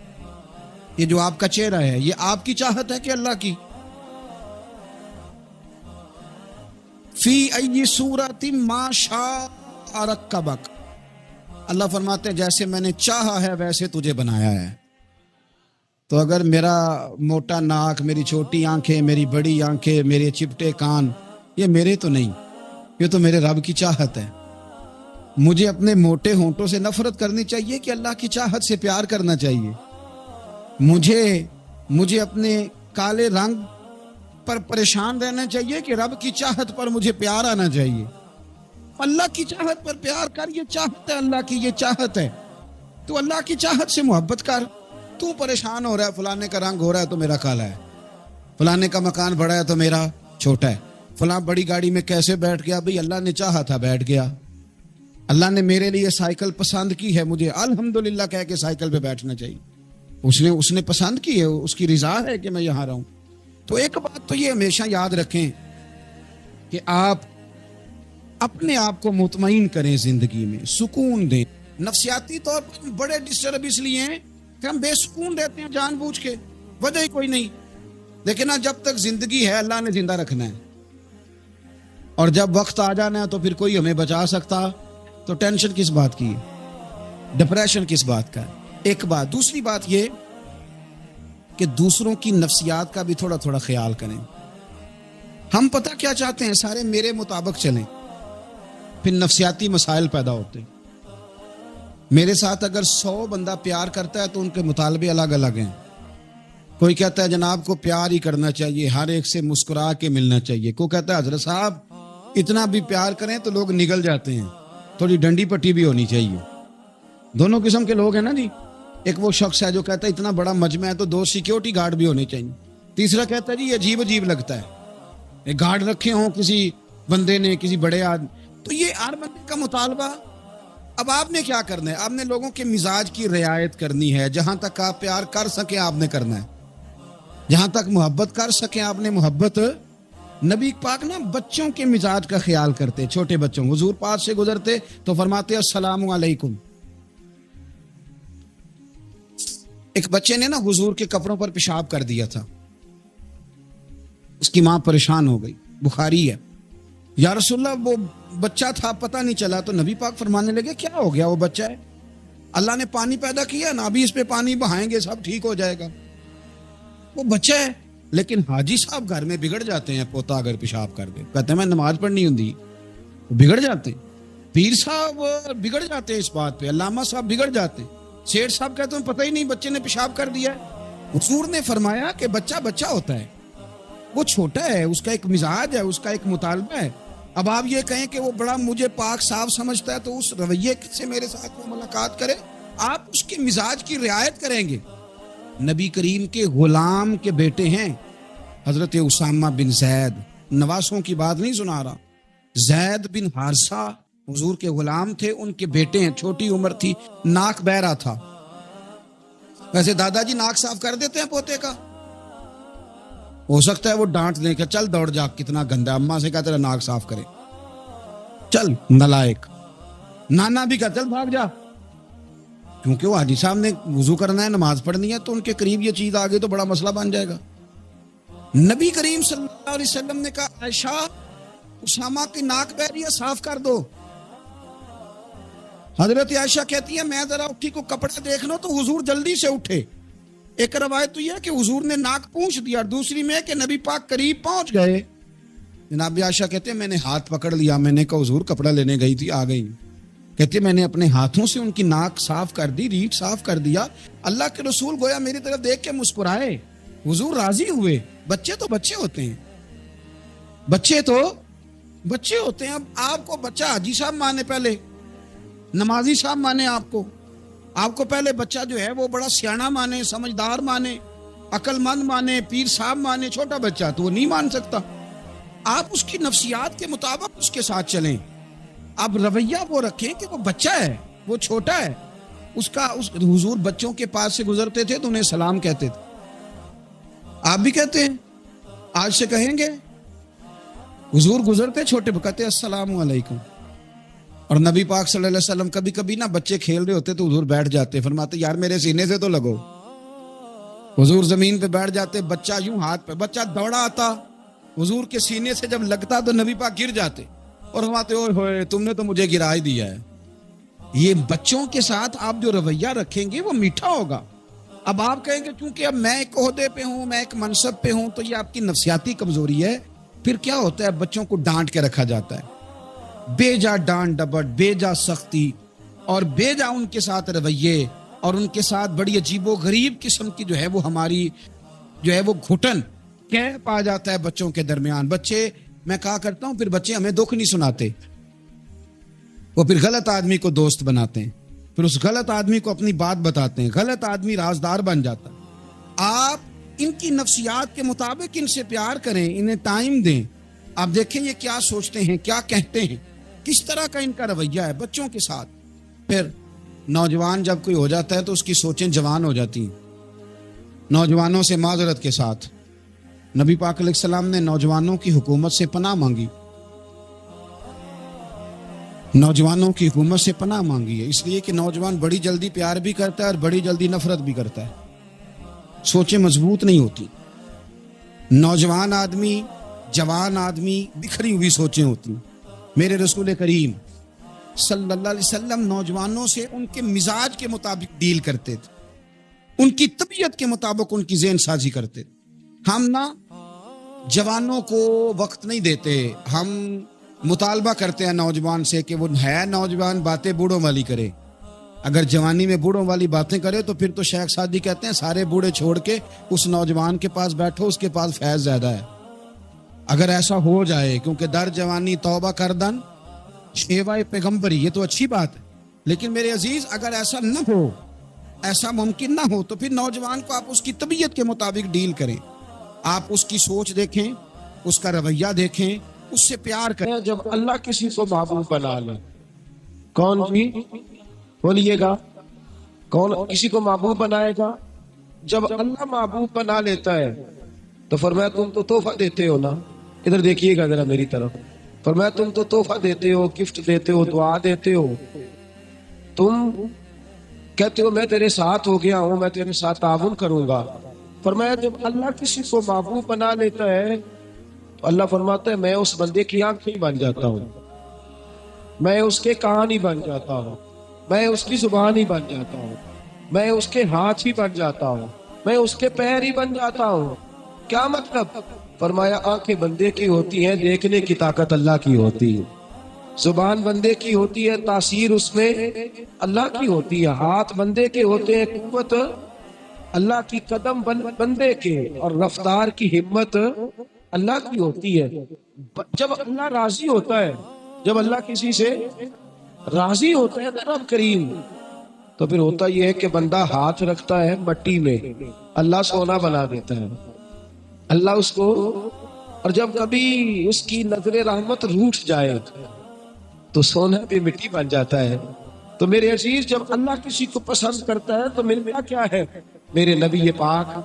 یہ جو آپ کا چہرہ ہے, یہ آپ کی چاہت ہے کہ اللہ کی؟ فی ای صورت ما شاء رکبک. اللہ فرماتے ہیں جیسے میں نے چاہا ہے ویسے تجھے بنایا ہے. تو اگر میرا موٹا ناک, میری چھوٹی آنکھیں, میری بڑی آنکھیں, میرے چپٹے کان, یہ میرے تو نہیں, یہ تو میرے رب کی چاہت ہے. مجھے اپنے موٹے ہونٹوں سے نفرت کرنی چاہیے کہ اللہ کی چاہت سے پیار کرنا چاہیے؟ مجھے اپنے کالے رنگ پر پریشان رہنا چاہیے کہ رب کی چاہت پر مجھے پیار آنا چاہیے؟ اللہ کی چاہت پر پیار کر, یہ چاہت ہے اللہ کی, یہ چاہت ہے. تو اللہ کی چاہت سے محبت کر. تو پریشان ہو رہا ہے, فلانے کا رنگ ہو رہا ہے تو میرا کالا ہے, فلانے کا مکان بڑا ہے تو میرا چھوٹا ہے, فلاں بڑی گاڑی میں کیسے بیٹھ گیا؟ بھئی اللہ نے چاہا تھا بیٹھ گیا. اللہ نے میرے لیے سائیکل پسند کی ہے, مجھے الحمدللہ کہہ کے سائیکل پہ بیٹھنا چاہیے. اس نے پسند کی ہے, اس کی رضا ہے کہ میں یہاں رہوں. تو ایک بات تو یہ ہمیشہ یاد رکھیں کہ آپ اپنے آپ کو مطمئن کریں, زندگی میں سکون دیں. نفسیاتی طور پر بڑے ڈسٹرب اس لیے ہیں کہ ہم بے سکون رہتے ہیں جان بوجھ کے, وجہ ہی کوئی نہیں. لیکن جب تک زندگی ہے اللہ نے زندہ رکھنا ہے, اور جب وقت آ جانا ہے تو پھر کوئی ہمیں بچا سکتا. تو ٹینشن کس بات کی ہے, ڈپریشن کس بات کا ہے؟ ایک بات. دوسری بات یہ کہ دوسروں کی نفسیات کا بھی تھوڑا تھوڑا خیال کریں. ہم پتہ کیا چاہتے ہیں, سارے میرے مطابق چلیں, پھر نفسیاتی مسائل پیدا ہوتے. میرے ساتھ اگر 100 بندہ پیار کرتا ہے تو ان کے مطالبے الگ الگ ہیں. کوئی کہتا ہے جناب کو پیار ہی کرنا چاہیے, ہر ایک سے مسکرا کے ملنا چاہیے. کوئی کہتا ہے حضرت صاحب اتنا بھی پیار کریں تو لوگ نگل جاتے ہیں, تھوڑی ڈنڈی پٹی بھی ہونی چاہیے. دونوں قسم کے لوگ ہیں نا جی. ایک وہ شخص ہے جو کہتا ہے اتنا بڑا مجمع ہے تو 2 سیکیورٹی گارڈ بھی ہونے چاہیے. تیسرا کہتا ہے جی عجیب عجیب لگتا ہے, ایک گارڈ رکھے ہوں کسی بندے نے, کسی بڑے آدمی. تو یہ ہر بندے کا مطالبہ اب آپ نے کیا کرنا ہے؟ آپ نے لوگوں کے مزاج کی رعایت کرنی ہے. جہاں تک آپ پیار کر سکیں آپ نے کرنا ہے, جہاں تک محبت کر سکیں آپ نے محبت. نبی پاک نا بچوں کے مزاج کا خیال کرتے, چھوٹے بچوں. حضور پاس سے گزرتے تو فرماتے السلام علیکم. ایک بچے نے نا حضور کے کپڑوں پر پیشاب کر دیا تھا, اس کی ماں پریشان ہو گئی, بخاری ہے. یا رسول اللہ وہ بچہ تھا پتہ نہیں چلا. تو نبی پاک فرمانے لگے کیا ہو گیا, وہ بچہ ہے, اللہ نے پانی پیدا کیا نا, ابھی اس پہ پانی بہائیں گے سب ٹھیک ہو جائے گا. وہ بچہ ہے. لیکن حاجی صاحب گھر میں بگڑ جاتے ہیں, پوتا اگر پیشاب کر دے کہتے ہیں میں نماز پڑھنی ہوں, بگڑ جاتے ہیں. پیر صاحب بگڑ جاتے ہیں اس بات پہ, علامہ صاحب بگڑ جاتے ہیں. سیٹھ صاحب کہتے ہیں پتہ ہی نہیں بچے نے پیشاب کر دیا ہے. حضور نے فرمایا کہ بچہ بچہ ہوتا ہے, وہ چھوٹا ہے, اس کا ایک مزاج ہے, اس کا ایک مطالبہ ہے. اب آپ یہ کہیں کہ وہ بڑا مجھے پاک صاف سمجھتا ہے تو اس رویے سے میرے ساتھ وہ ملاقات کرے, آپ اس کے مزاج کی رعایت کریں گے. نبی کریم کے غلام کے بیٹے ہیں حضرت اسامہ بن زید, نواسوں کی بات نہیں سنا رہا. زید بن حارثہ حضور کے غلام تھے, ان کے بیٹے ہیں, چھوٹی عمر تھی, ناک بہ رہا تھا. ویسے دادا جی ناک صاف کر دیتے ہیں پوتے کا, ہو سکتا ہے وہ ڈانٹ دیں کہ چل دوڑ جا کتنا گندا, اماں سے کہا تیرا ناک صاف کرے, چل نالائق. نانا بھی کہا چل بھاگ جا, کیونکہ وہ حاجی صاحب نے وضو کرنا ہے, نماز پڑھنی ہے, تو ان کے قریب یہ چیز آ گئی تو بڑا مسئلہ بن جائے گا. نبی کریم صلی اللہ علیہ وسلم نے کہا عائشہ اسامہ کی ناک بہ رہی ہے, صاف کر دو. حضرت عائشہ کہتی ہے میں ذرا اٹھی کو کپڑا دیکھ لو تو حضور جلدی سے اٹھے. ایک روایت تو یہ ہے کہ حضور نے ناک پونچھ دیا, اور دوسری میں کہ نبی پاک قریب پہنچ گئے. جناب عائشہ کہتے ہیں میں نے ہاتھ پکڑ لیا, میں نے کہا حضور کپڑا لینے گئی تھی آ گئی. کہتے میں نے اپنے ہاتھوں سے ان کی ناک صاف کر دی, ریٹ صاف کر دیا. اللہ کے رسول گویا میری طرف دیکھ کے مسکرائے, حضور راضی ہوئے. بچے تو بچے ہوتے ہیں, بچے تو بچے ہوتے ہیں. اب آپ کو بچہ حاجی صاحب مانے, پہلے نمازی صاحب مانے, آپ کو پہلے بچہ جو ہے وہ بڑا سیاںا مانے, سمجھدار مانے, عقل مند مانے, پیر صاحب مانے. چھوٹا بچہ تو وہ نہیں مان سکتا. آپ اس کی نفسیات کے مطابق اس کے ساتھ چلیں. اب رویہ وہ رکھیں کہ وہ بچہ ہے, وہ چھوٹا ہے. حضور بچوں کے پاس سے گزرتے تھے تو انہیں سلام کہتے تھے. آپ بھی کہتے ہیں, آج سے کہیں گے. حضور گزرتے چھوٹے کہتے السلام علیکم. اور نبی پاک صلی اللہ علیہ وسلم کبھی کبھی نا بچے کھیل رہے ہوتے تو حضور بیٹھ جاتے, فرماتے یار میرے سینے سے تو لگو. حضور زمین پہ بیٹھ جاتے, بچہ یوں ہاتھ پہ, بچہ دوڑا آتا, حضور کے سینے سے جب لگتا تو نبی پاک گر جاتے اور فرماتے اوئے ہوئے تم نے تو مجھے گرا ہی دیا ہے. یہ بچوں کے ساتھ آپ جو رویہ رکھیں گے وہ میٹھا ہوگا. اب آپ کہیں گے کیونکہ اب میں ایک عہدے پہ ہوں, میں ایک منصب پہ ہوں, تو یہ آپ کی نفسیاتی کمزوری ہے. پھر کیا ہوتا ہے, بچوں کو ڈانٹ کے رکھا جاتا ہے, بے جا ڈانٹ ڈپٹ, بے جا سختی, اور بے جا ان کے ساتھ رویے, اور ان کے ساتھ بڑی عجیب و غریب قسم کی جو ہے وہ ہماری جو ہے وہ گھٹن کیپ آ جاتا ہے بچوں کے درمیان. بچے, میں کہا کرتا ہوں, پھر بچے ہمیں دکھ نہیں سناتے, وہ پھر غلط آدمی کو دوست بناتے ہیں, پھر اس غلط آدمی کو اپنی بات بتاتے ہیں, غلط آدمی رازدار بن جاتا ہے. آپ ان کی نفسیات کے مطابق ان سے پیار کریں, انہیں ٹائم دیں. آپ دیکھیں یہ کیا سوچتے ہیں, کیا کہتے ہیں, کس طرح کا ان کا رویہ ہے بچوں کے ساتھ. پھر نوجوان جب کوئی ہو جاتا ہے تو اس کی سوچیں جوان ہو جاتی ہیں. نوجوانوں سے معذرت کے ساتھ نبی پاک علیہ السلام نے نوجوانوں کی حکومت سے پناہ مانگی, نوجوانوں کی حکومت سے پناہ مانگی ہے, اس لیے کہ نوجوان بڑی جلدی پیار بھی کرتا ہے اور بڑی جلدی نفرت بھی کرتا ہے. سوچیں مضبوط نہیں ہوتی. نوجوان آدمی, جوان آدمی, بکھری ہوئی سوچیں ہوتی. میرے رسول کریم صلی اللہ علیہ وسلم نوجوانوں سے ان کے مزاج کے مطابق ڈیل کرتے تھے, ان کی طبیعت کے مطابق ان کی ذہن سازی کرتے تھے. ہم نا جوانوں کو وقت نہیں دیتے, ہم مطالبہ کرتے ہیں نوجوان سے کہ وہ ہے نوجوان, باتیں بوڑھوں والی کرے. اگر جوانی میں بوڑھوں والی باتیں کرے تو پھر تو شیخ سعدی کہتے ہیں سارے بوڑھے چھوڑ کے اس نوجوان کے پاس بیٹھو, اس کے پاس فیض زیادہ ہے. اگر ایسا ہو جائے, کیونکہ در جوانی توبہ کردن شیوائے پیغمبری, یہ تو اچھی بات ہے, لیکن میرے عزیز اگر ایسا نہ ہو, ایسا ممکن نہ ہو, تو پھر نوجوان کو آپ اس کی طبیعت کے مطابق ڈیل کریں. آپ اس کی سوچ دیکھیں, اس کا رویہ دیکھیں, اس سے پیار کریں. جب اللہ کسی کو محبوب بنا لے, کون جی؟ بولیے گا کون کسی کو محبوب بنائے گا؟ جب اللہ محبوب بنا لیتا ہے تو فرمایا تم تو تحفہ دیتے ہو نا. ادھر دیکھیے گا ذرا میری طرف. فرمایا تم تو تحفہ دیتے ہو، گفٹ دیتے ہو، دعا دیتے ہو، تم کہتے ہو میں تیرے ساتھ ہو گیا ہوں، میں تیرے ساتھ تعاون کروں گا. فرمایا جب اللہ کسی کو محبوب بنا لیتا ہے تو اللہ فرماتا ہے میں اس بندے کی آنکھ نہیں بن جاتا ہوں، میں اس کے کان ہی بن جاتا ہوں، میں اس کی زبان ہی بن جاتا ہوں، میں اس کے ہاتھ ہی بن جاتا ہوں، میں اس کے پیر ہی بن جاتا ہوں. کیا مطلب؟ فرمایا آنکھیں بندے کی ہوتی ہیں، دیکھنے کی طاقت اللہ کی ہوتی ہے. زبان بندے کی ہوتی ہے، تاثیر اس میں اللہ کی ہوتی ہے. ہاتھ بندے کے ہوتے ہیں، قوت اللہ کی. قدم بندے کے اور رفتار کی ہمت اللہ کی ہوتی ہے. جب اللہ راضی ہوتا ہے، جب اللہ کسی سے راضی ہوتا ہے رب کریم، تو پھر ہوتا یہ ہے کہ بندہ ہاتھ رکھتا ہے مٹی میں، اللہ سونا بنا دیتا ہے اللہ اس کو. اور جب کبھی اس کی نظر رحمت روٹھ جائے تو سونا بھی مٹی بن جاتا ہے. تو میرے عزیز جب اللہ کسی کو پسند کرتا ہے تو ملتا کیا ہے؟ میرے نبی پاک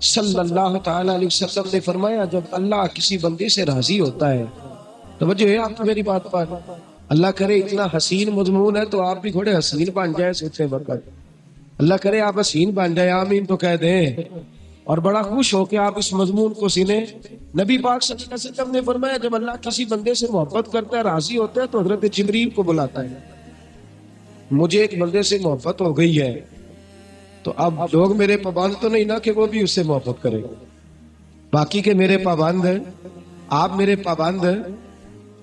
صلی اللہ تعالی علیہ وسلم نے فرمایا جب اللہ کسی بندے سے راضی ہوتا ہے، توجہ ہے آپ کو میری بات پر، اللہ کرے اتنا حسین مضمون ہے تو آپ بھی تھوڑے حسین بن جائے سوچے وقت. اللہ کرے آپ حسین بن جائے، آمین تو کہہ دیں، اور بڑا خوش ہو کے آپ اس مضمون کو سنیں. نبی پاک صلی اللہ علیہ وسلم نے فرمایا جب اللہ کسی بندے سے محبت کرتا ہے، راضی ہوتا ہے، تو حضرت جبریل کو بلاتا ہے. مجھے ایک بندے سے محبت ہو گئی ہے تو اب لوگ میرے پابند تو نہیں نا کہ وہ بھی اس سے محبت کرے، باقی کے میرے پابند ہیں، آپ میرے پابند ہیں.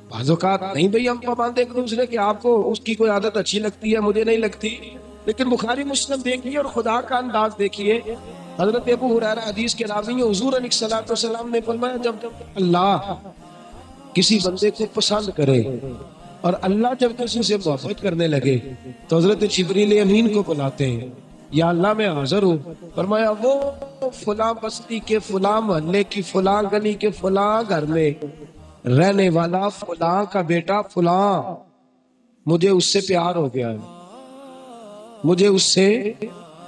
بعض اوقات نہیں بھئی ہم پابند ایک دوسرے کے، آپ کو اس کی کوئی عادت اچھی لگتی ہے، مجھے نہیں لگتی، لیکن بخاری مسلم دیکھیے اور خدا کا انداز دیکھیے. حضرت ابو ہریرہ حدیث کے راوی ہیں، حضور علیہ الصلوۃ والسلام نے فرمایا جب اللہ کسی بندے کو پسند کرے اور اللہ جب کسی سے محبت کرنے لگے تو حضرت جبریل امین کو بلاتے ہیں، یا اللہ میں حاضر ہوں. فرمایا وہ فلاں بستی کے فلاں محلے کی فلاں گلی کے فلاں گھر میں رہنے والا فلاں کا بیٹا فلاں، مجھے اس سے پیار ہو گیا ہے، مجھے اس سے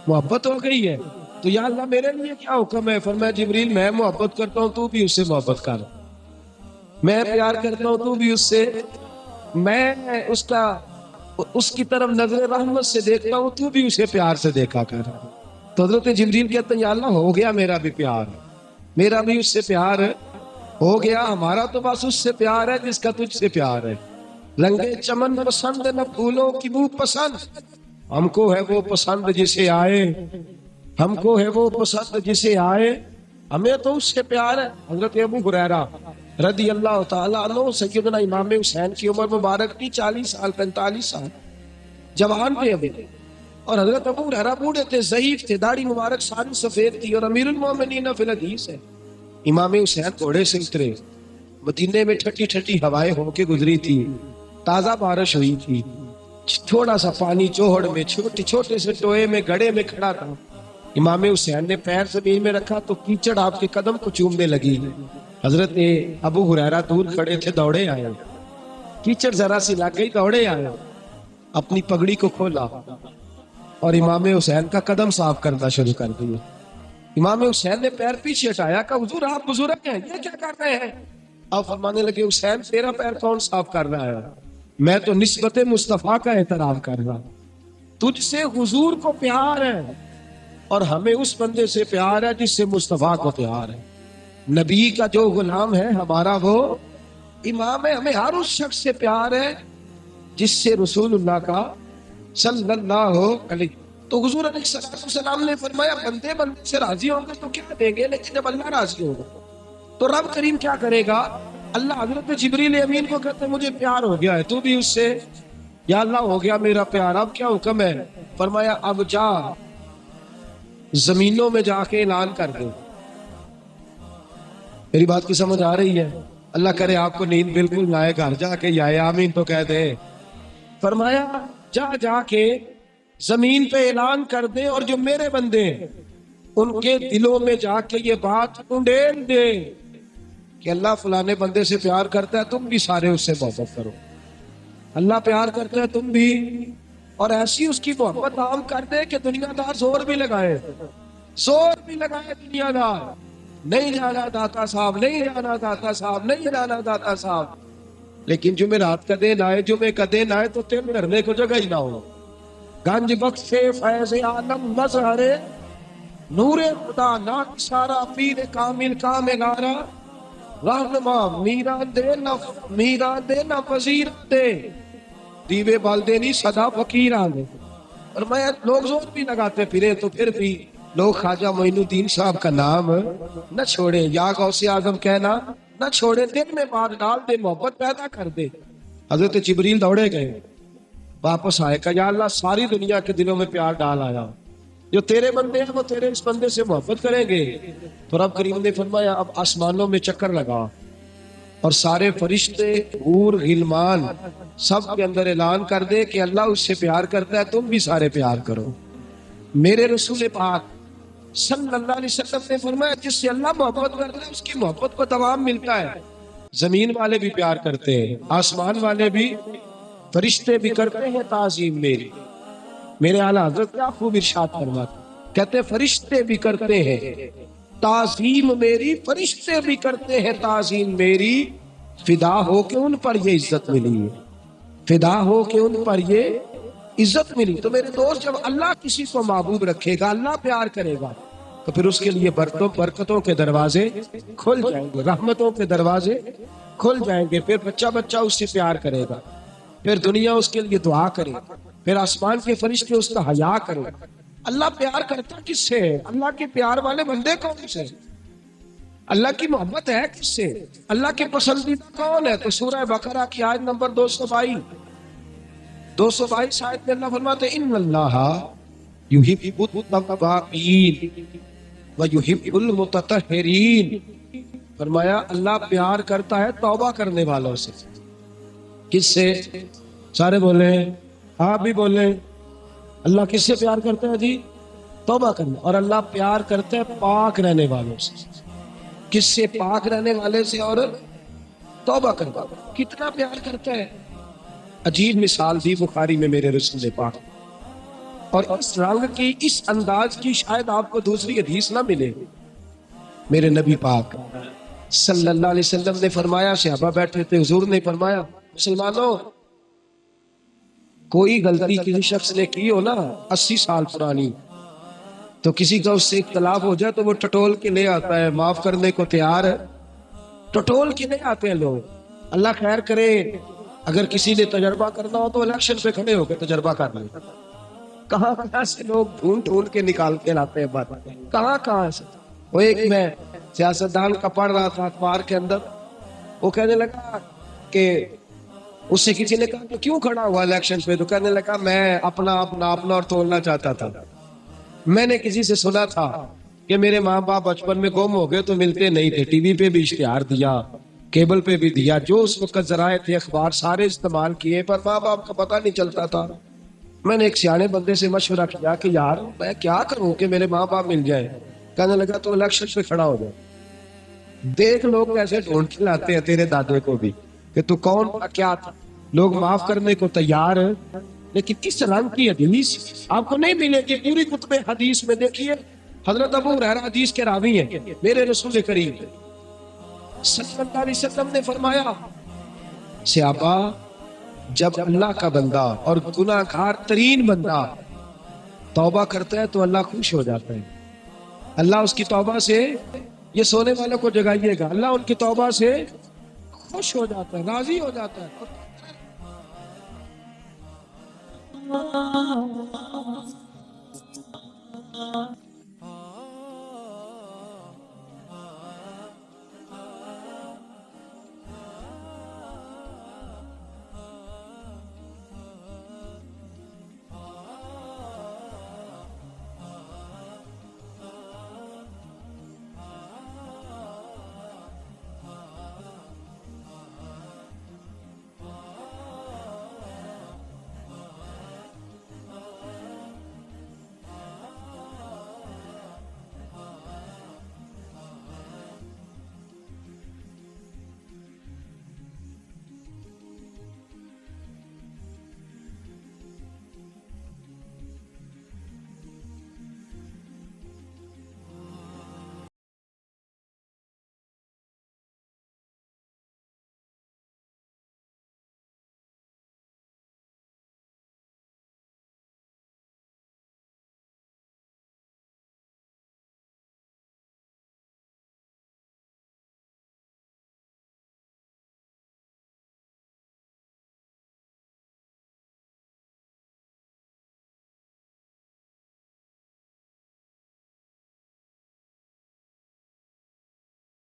محبت ہو گئی ہے، تو یا اللہ میرے لیے کیا حکم ہے؟ فرمایا جبریل میں محبت کرتا ہوں تو بھی اس سے محبت کر، میں پیار کرتا ہوں تو بھی اس سے، میں اس کی طرف نظر رحمت سے دیکھتا ہوں تو بھی اسے پیار سے دیکھا کر. تو حضرت جبریل کہتے ہیں یا اللہ ہو گیا میرا بھی پیار، میرا بھی اس سے پیار ہو گیا، ہمارا تو بس اس سے پیار ہے جس کا تجھ سے پیار ہے. رنگے چمن پسند نہ پھولوں کی بو پسند، ہم کو ہے وہ پسند جسے آئے، ہم کو ہے وہ پسند جسے آئے، ہمیں تو اس سے پیار ہے. حضرت ابو ہریرہ رضی اللہ تعالیٰ عنہ، سیدنا امام حسین کی عمر مبارک تھی 40 سال 45 سال، جوان تھے ابھی، اور حضرت ابو ہریرہ بوڑھے تھے، ضعیف تھے، داڑھی مبارک ساری سفید تھی، اور امیر المومنین فی الحدیث ہے. امام حسین گھوڑے سے اترے، مدینے میں ٹھٹی ٹھٹی ہوائیں ہو کے گزری تھی، تازہ بارش ہوئی تھی، تھوڑا سا پانی چوہڑ میں چھوٹے سے ٹوئے میں گڑھے میں کھڑا تھا. امام حسین نے پیر زمین میں رکھا تو کیچڑ آپ کے قدم کو چومنے لگی. حضرت ابو ہریرہ دور کھڑے تھے، دوڑے آئے، کیچڑ ذرا سی لگ گئی، دوڑے آئے، اپنی پگڑی کو کھولا اور امام حسین کا قدم صاف کرنا شروع کر دیا. امام حسین نے پیر پیچھے ہٹایا، کہا حضور آپ بزرگ ہیں، یہ کیا کر رہے ہیں؟ اب فرمانے لگے حسین تیرا پیر کون صاف کر رہا ہے؟ میں تو نسبت مصطفیٰ کا احترام کر رہا، تجھ سے حضور کو پیار ہے اور ہمیں اس بندے سے پیار ہے جس سے مصطفیٰ کو پیار ہے. نبی کا جو غلام ہے ہمارا وہ امام ہے، ہمیں ہر اس شخص سے پیار ہے جس سے رسول اللہ کا صلی اللہ علیہ. تو حضور علیہ السلام نے فرمایا بندے سے راضی ہوں گے تو کیا دیں گے، لیکن جب اللہ راضی ہوگا تو رب کریم کیا کرے گا؟ اللہ حضرت جبریل امین کو کہتے ہیں مجھے پیار ہو گیا ہے تو بھی اس سے، یا اللہ ہو گیا میرا پیار، اب کیا حکم ہے؟ فرمایا اب جا زمینوں میں جا کے اعلان کر دے. میری بات کی سمجھ آ رہی ہے؟ اللہ کرے آپ کو نیند بالکل نہ آئے، گھر جا کے یا آمین تو کہہ دے. فرمایا جا کے زمین پہ اعلان کر دے، اور جو میرے بندے ان کے دلوں میں جا کے یہ بات انڈیل دے کہ اللہ فلانے بندے سے پیار کرتا ہے، تم بھی سارے اس سے محبت کرو، اللہ پیار کرتا ہے تم بھی اور ایسی اس کی محبت عام کر دے کہ دنیا دار زور بھی لگائے دنیا دار، نہیں جانا داتا صاحب، نہیں جانا داتا صاحب، نہیں جانا داتا صاحب، لیکن جمعرات کا دن آئے، جمعے کا دن آئے تو تیرے دھرنے کو جگہ ہی نہ ہو۔ گنج بخش فیض عالم مظہر نور خدا ناک سارا پیر کامل کاملارا رہنما میران دے نہ وزیر دے دیوے بالدے نہیں صدا فقیران دے۔ اور میں لوگ زور بھی لگاتے پھرے تو پھر بھی لوگ خواجہ معین الدین صاحب کا نام نہ چھوڑے، یا غوث اعظم کہنا نہ چھوڑے، دل میں بات ڈال دے، محبت پیدا کر دے۔ حضرت جبریل دوڑے گئے، واپس آئے، کہا یا اللہ ساری دنیا کے دلوں میں پیار ڈال آیا، جو تیرے بندے ہیں وہ تیرے اس بندے سے محبت کریں گے۔ تو رب کریم نے فرمایا اب آسمانوں میں چکر لگا اور سارے فرشتے، حور، غلمان سب کے اندر اعلان کر دے کہ اللہ اس سے پیار کرتا ہے، تم بھی سارے پیار کرو۔ میرے رسول پاک صلی اللہ علیہ وسلم نے فرمایا جس سے اللہ محبت کرتا ہے اس کی محبت کو دوام ملتا ہے۔ زمین والے بھی پیار کرتے ہیں، آسمان والے بھی، فرشتے بھی کرتے ہیں تعظیم میری۔ میرے اعلیٰ حضرت کیا خوب ارشاد فرماتے، کہتے فرشتے بھی کرتے ہیں تعظیم میری، فرشتے بھی کرتے ہیں تعظیم میری، فدا ہو کے ان پر یہ عزت ملی ہے، فدا ہو کے ان پر یہ عزت ملی۔ تو میرے دوست جب اللہ کسی کو محبوب رکھے گا، اللہ پیار کرے گا، تو پھر اس کے لیے برکتوں کے دروازے کھل جائیں گے، رحمتوں کے دروازے کھل جائیں گے، پھر بچہ اس سے پیار کرے گا، پھر دنیا اس کے لیے دعا کرے، پھر آسمان کے فرشتے اس کا حیا کرے۔ اللہ پیار کرتا کس سے ہے؟ اللہ کے پیار والے بندے کون سے؟ اللہ کی محبت ہے کس سے؟ اللہ کے پسندیدہ کون ہے؟ تو سورہ بقرہ کی آیت نمبر 222 آیت میں اللہ فرماتے ان اللہ یحب التوابین ویحب المتطہرین۔ فرمایا اللہ پیار کرتا ہے توبہ کرنے والوں سے۔ کس سے؟ سارے بولیں، آپ بھی بولیں، اللہ کس سے پیار کرتا ہے جی؟ توبہ کرنا۔ اور اللہ پیار کرتا ہے پاک رہنے والوں سے۔ کس سے؟ پاک رہنے والے سے اور توبہ کرنا۔ کتنا پیار کرتا ہے؟ عجیب مثال دی بخاری میں میرے رسول پاک، اور اس رنگ کی، اس انداز کی شاید آپ کو دوسری حدیث نہ ملے۔ میرے نبی پاک صلی اللہ علیہ وسلم نے فرمایا، صحابہ بیٹھے تھے، حضور نے فرمایا مسلمانوں کوئی غلطی کسی شخص نے کی ہو نا 80 سال پرانی، تو کسی کا اس سے اختلاف ہو جائے تو وہ ٹٹول کے لے آتا ہے، معاف کرنے کو تیار ہے، ٹٹول کے لے آتے ہیں لوگ۔ اللہ خیر کرے، اگر کسی نے تجربہ کرنا ہو تو الیکشن پہ کھڑے ہو کے تجربہ کر لیں۔ کہاں سے لوگ ڈھونڈ کے نکال کے لاتے ہیں بات، کہاں سے۔ وہ ایک میں سیاستدان کا پڑھ رہا تھا اخبار کے اندر، وہ کہنے لگا کہ اس سے کسی نے کہا کہ کیوں کھڑا ہوا الیکشن پہ؟ تو کہنے لگا میں اپنا اور تولنا چاہتا تھا۔ میں نے کسی سے سنا تھا کہ میرے ماں باپ بچپن میں گم ہو گئے تو ملتے نہیں تھے، ٹی وی پہ بھی اشتہار دیا، کیبل پہ بھی دیا، جو اس وقت ذرائع تھے اخبار سارے استعمال کیے، پر ماں باپ کا پتہ نہیں چلتا تھا۔ میں نے ایک سیانے بندے سے مشورہ کیا کہ یار میں کیا کروں کہ میرے ماں باپ مل جائیں؟ کہنے لگا تو الیکشن پہ کھڑا ہو جائے، دیکھ لوگ کیسے ڈھونڈ کے لاتے ہیں تیرے دادے کو بھی کہ تو کون تھا، کیا تھا۔ لوگ معاف کرنے کو تیار ہیں، لیکن کس رنگ کی حدیث آپ کو نہیں ملے گی پوری کتب حدیث میں۔ دیکھیے حضرت ابو ہریرہ حدیث کے راوی ہیں، میرے رسول کریم صلی اللہ علیہ وسلم نے فرمایا صحابہ جب اللہ کا بندہ اور گناہ گار ترین بندہ توبہ کرتا ہے تو اللہ خوش ہو جاتا ہے۔ اللہ اس کی توبہ سے، یہ سونے والوں کو جگائیے گا، اللہ ان کی توبہ سے خوش ہو جاتا ہے، راضی ہو جاتا ہے۔